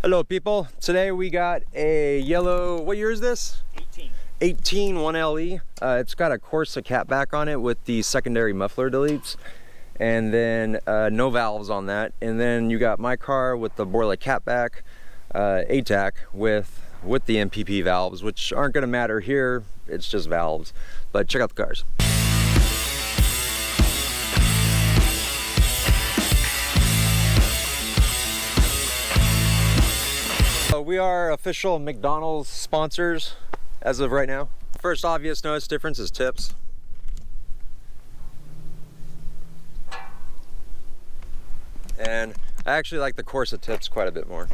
Hello people, today we got a yellow, what year is this? 18 1LE. It's got a Corsa catback on it with the secondary muffler deletes, and then no valves on that. And then you got my car with the Borla Catback ATAC with the MPP valves, which aren't going to matter here, it's just valves. But check out the cars. We are official McDonald's sponsors as of right now. First obvious notice difference is tips. And I actually like the Corsa tips quite a bit more.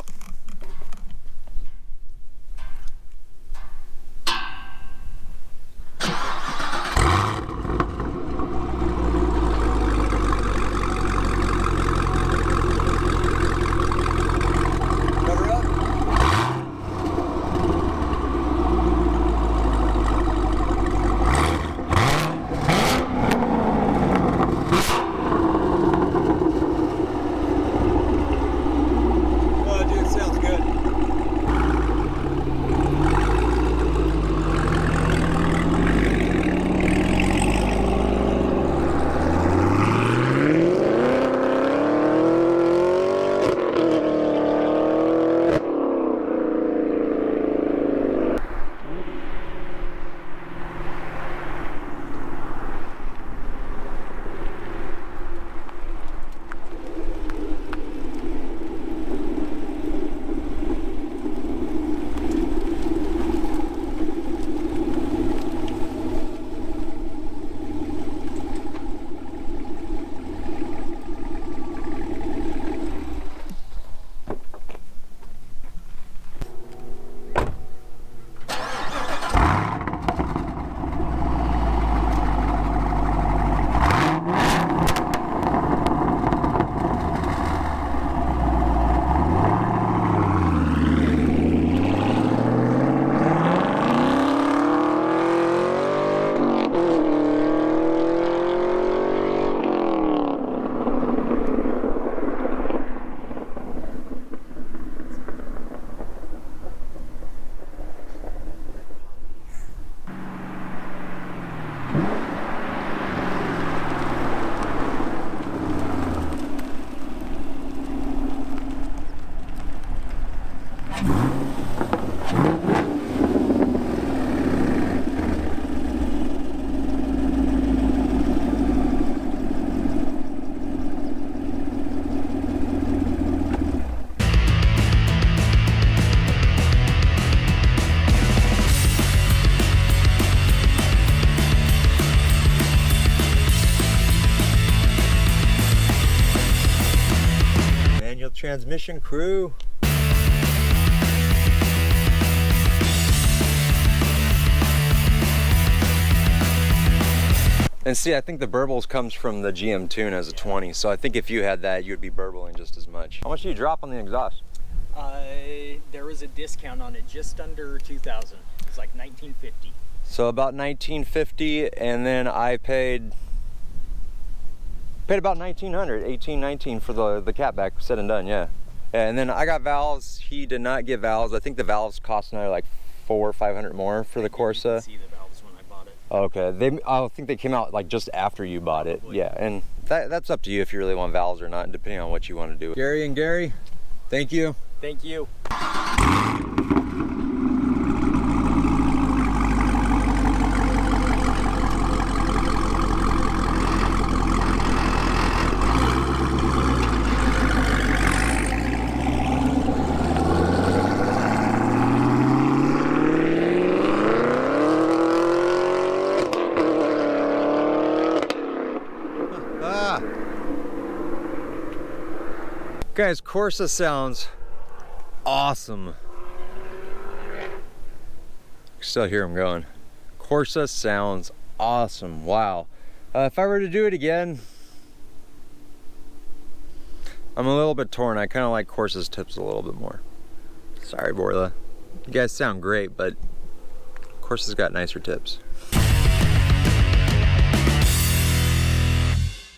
Transmission crew. And see, I think the burbles comes from the GM tune as a 20, so I think if you had that, you'd be burbling just as much. How much do you drop on the exhaust? There was a discount on it, just under 2,000. It was like 1950. So about 1950, and then I paid about 1,900, 1819 for the catback, said and done, yeah. And then I got valves. He did not get valves. I think the valves cost another like $400 or $500 more for the Corsa. I didn't see the valves when I bought it. Okay, I think they came out like just after you bought it. Yeah, and that's up to you if you really want valves or not, depending on what you want to do. Gary and Gary, thank you. Thank you. Guys, Corsa sounds awesome. Still hear him going. Corsa sounds awesome. Wow. If I were to do it again, I'm a little bit torn. I kind of like Corsa's tips a little bit more. Sorry, Borla. You guys sound great, but Corsa's got nicer tips.